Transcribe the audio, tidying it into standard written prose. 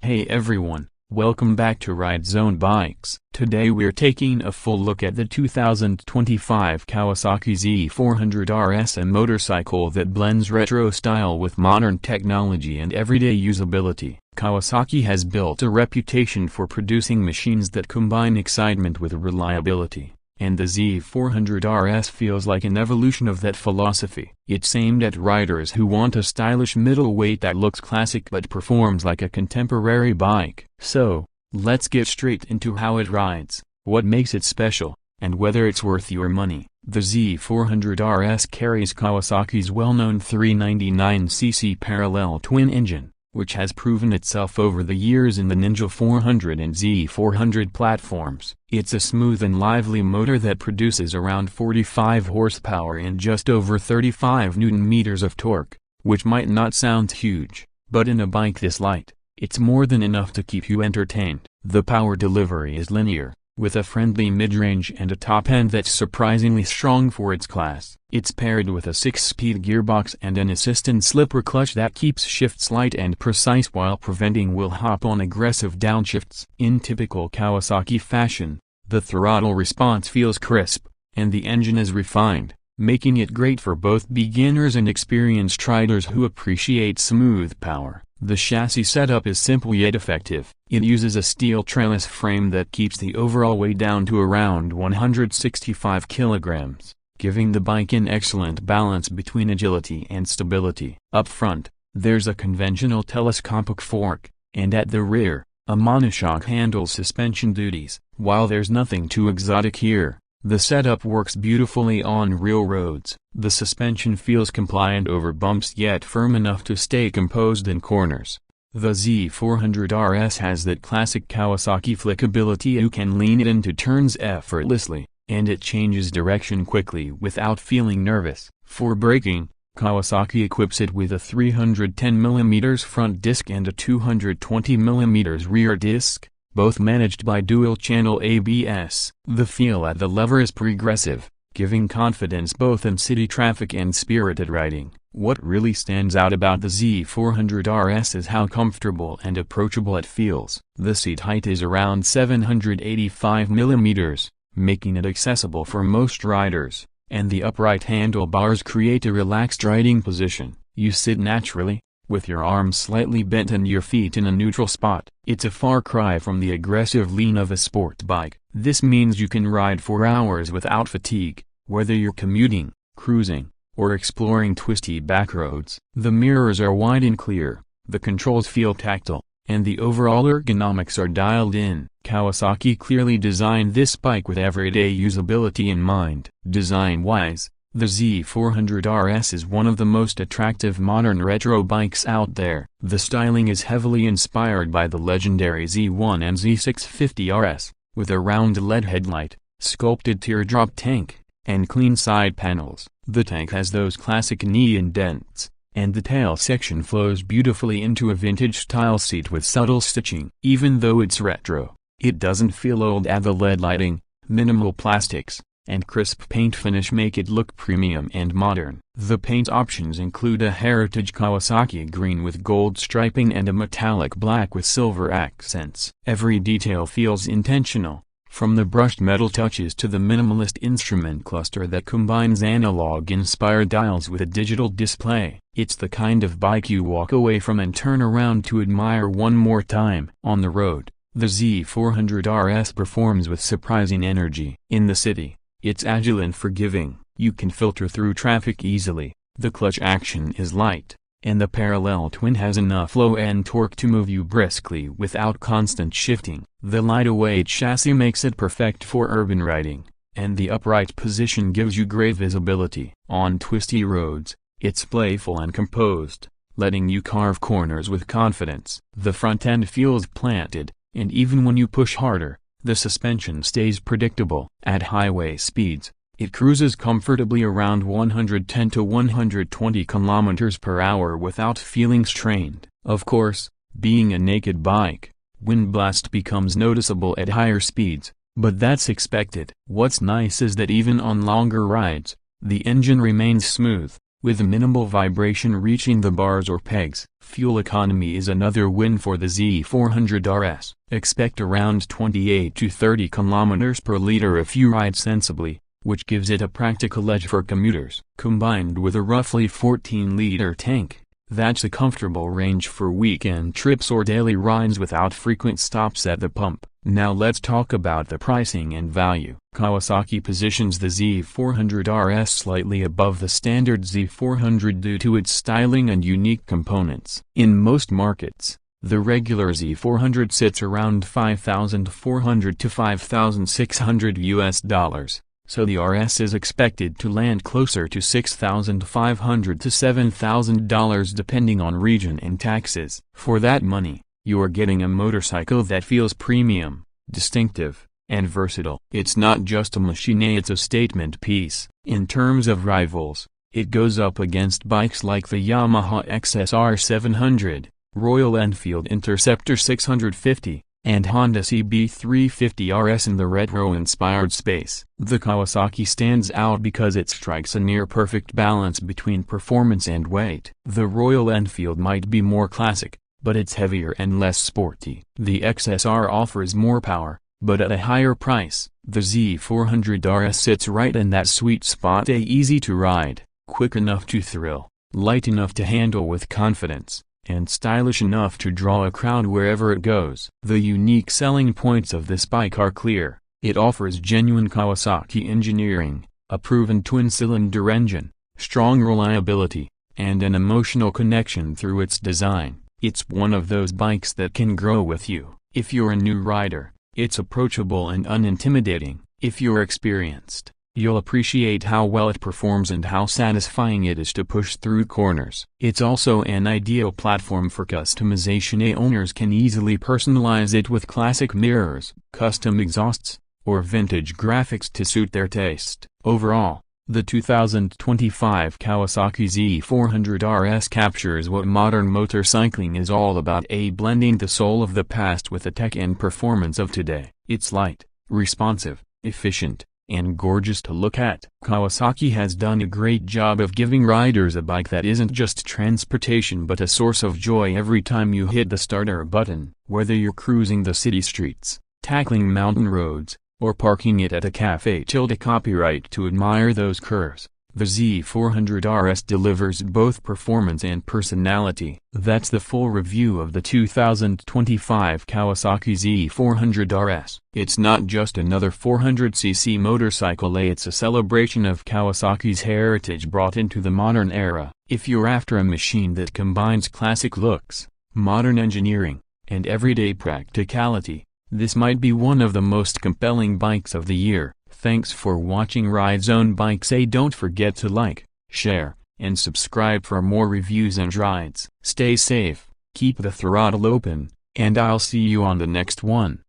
Hey everyone, welcome back to RideZoneBikes. Today we're taking a full look at the 2025 Kawasaki Z400 RS, a motorcycle that blends retro style with modern technology and everyday usability. Kawasaki has built a reputation for producing machines that combine excitement with reliability, and the Z400 RS feels like an evolution of that philosophy. It's aimed at riders who want a stylish middleweight that looks classic but performs like a contemporary bike. So, let's get straight into how it rides, what makes it special, and whether it's worth your money. The Z400 RS carries Kawasaki's well-known 399cc parallel twin engine, which has proven itself over the years in the Ninja 400 and Z400 platforms. It's a smooth and lively motor that produces around 45 horsepower and just over 35 Nm of torque, which might not sound huge, but in a bike this light, it's more than enough to keep you entertained. The power delivery is linear, with a friendly mid-range and a top end that's surprisingly strong for its class. It's paired with a 6-speed gearbox and an assistant slipper clutch that keeps shifts light and precise while preventing wheel hop on aggressive downshifts. In typical Kawasaki fashion, the throttle response feels crisp, and the engine is refined, making it great for both beginners and experienced riders who appreciate smooth power. The chassis setup is simple yet effective. It uses a steel trellis frame that keeps the overall weight down to around 165 kilograms, giving the bike an excellent balance between agility and stability. Up front, there's a conventional telescopic fork, and at the rear, a monoshock handles suspension duties. While there's nothing too exotic here, the setup works beautifully on real roads. The suspension feels compliant over bumps yet firm enough to stay composed in corners. The Z400 RS has that classic Kawasaki flickability. You can lean it into turns effortlessly, and it changes direction quickly without feeling nervous. For braking, Kawasaki equips it with a 310mm front disc and a 220mm rear disc, both managed by dual-channel ABS. The feel at the lever is progressive, giving confidence both in city traffic and spirited riding. What really stands out about the Z400 RS is how comfortable and approachable it feels. The seat height is around 785mm, making it accessible for most riders, and the upright handlebars create a relaxed riding position. You sit naturally, with your arms slightly bent and your feet in a neutral spot. It's a far cry from the aggressive lean of a sport bike. This means you can ride for hours without fatigue, whether you're commuting, cruising, or exploring twisty backroads. The mirrors are wide and clear, the controls feel tactile, and the overall ergonomics are dialed in. Kawasaki clearly designed this bike with everyday usability in mind. Design-wise, the Z400 RS is one of the most attractive modern retro bikes out there. The styling is heavily inspired by the legendary Z1 and Z650 RS, with a round LED headlight, sculpted teardrop tank, and clean side panels. The tank has those classic knee indents, and the tail section flows beautifully into a vintage-style seat with subtle stitching. Even though it's retro, it doesn't feel old. The LED lighting, minimal plastics, and crisp paint finish make it look premium and modern. The paint options include a heritage Kawasaki green with gold striping and a metallic black with silver accents. Every detail feels intentional, from the brushed metal touches to the minimalist instrument cluster that combines analog-inspired dials with a digital display. It's the kind of bike you walk away from and turn around to admire one more time. On the road, the Z400 RS performs with surprising energy. In the city, it's agile and forgiving. You can filter through traffic easily, the clutch action is light, and the parallel twin has enough flow and torque to move you briskly without constant shifting. The lightweight chassis makes it perfect for urban riding, and the upright position gives you great visibility. On twisty roads, it's playful and composed, letting you carve corners with confidence. The front end feels planted, and even when you push harder, the suspension stays predictable. At highway speeds, it cruises comfortably around 110 to 120 km per hour without feeling strained. Of course, being a naked bike, wind blast becomes noticeable at higher speeds, but that's expected. What's nice is that even on longer rides, the engine remains smooth, with minimal vibration reaching the bars or pegs. Fuel economy is another win for the Z400 RS. Expect around 28 to 30 kilometers per liter if you ride sensibly, which gives it a practical edge for commuters. Combined with a roughly 14-liter tank, that's a comfortable range for weekend trips or daily rides without frequent stops at the pump. Now let's talk about the pricing and value. Kawasaki positions the Z400 RS slightly above the standard Z400 due to its styling and unique components. In most markets, the regular Z400 sits around $5,400 to $5,600 so the RS is expected to land closer to $6,500 to $7,000 depending on region and taxes. For that money, you're getting a motorcycle that feels premium, distinctive, and versatile. It's not just a machine, it's a statement piece. In terms of rivals, it goes up against bikes like the Yamaha XSR 700, Royal Enfield Interceptor 650, and Honda CB350 RS in the retro-inspired space. The Kawasaki stands out because it strikes a near-perfect balance between performance and weight. The Royal Enfield might be more classic, but it's heavier and less sporty. The XSR offers more power, but at a higher price. The Z400 RS sits right in that sweet spot, easy to ride, quick enough to thrill, light enough to handle with confidence, and stylish enough to draw a crowd wherever it goes. The unique selling points of this bike are clear. It offers genuine Kawasaki engineering, a proven twin-cylinder engine, strong reliability, and an emotional connection through its design. It's one of those bikes that can grow with you. If you're a new rider, it's approachable and unintimidating. If you're experienced, you'll appreciate how well it performs and how satisfying it is to push through corners. It's also an ideal platform for customization. Owners can easily personalize it with classic mirrors, custom exhausts, or vintage graphics to suit their taste. Overall, the 2025 Kawasaki Z400 RS captures what modern motorcycling is all about, blending the soul of the past with the tech and performance of today. It's light, responsive, efficient, and gorgeous to look at. Kawasaki has done a great job of giving riders a bike that isn't just transportation but a source of joy every time you hit the starter button. Whether you're cruising the city streets, tackling mountain roads, or parking it at a cafe. Copyright to admire those curves. The Z400 RS delivers both performance and personality. That's the full review of the 2025 Kawasaki Z400 RS. It's not just another 400cc motorcycle, it's a celebration of Kawasaki's heritage brought into the modern era. If you're after a machine that combines classic looks, modern engineering, and everyday practicality, this might be one of the most compelling bikes of the year. Thanks for watching RideZoneBikes. Don't forget to like, share, and subscribe for more reviews and rides. Stay safe, keep the throttle open, and I'll see you on the next one.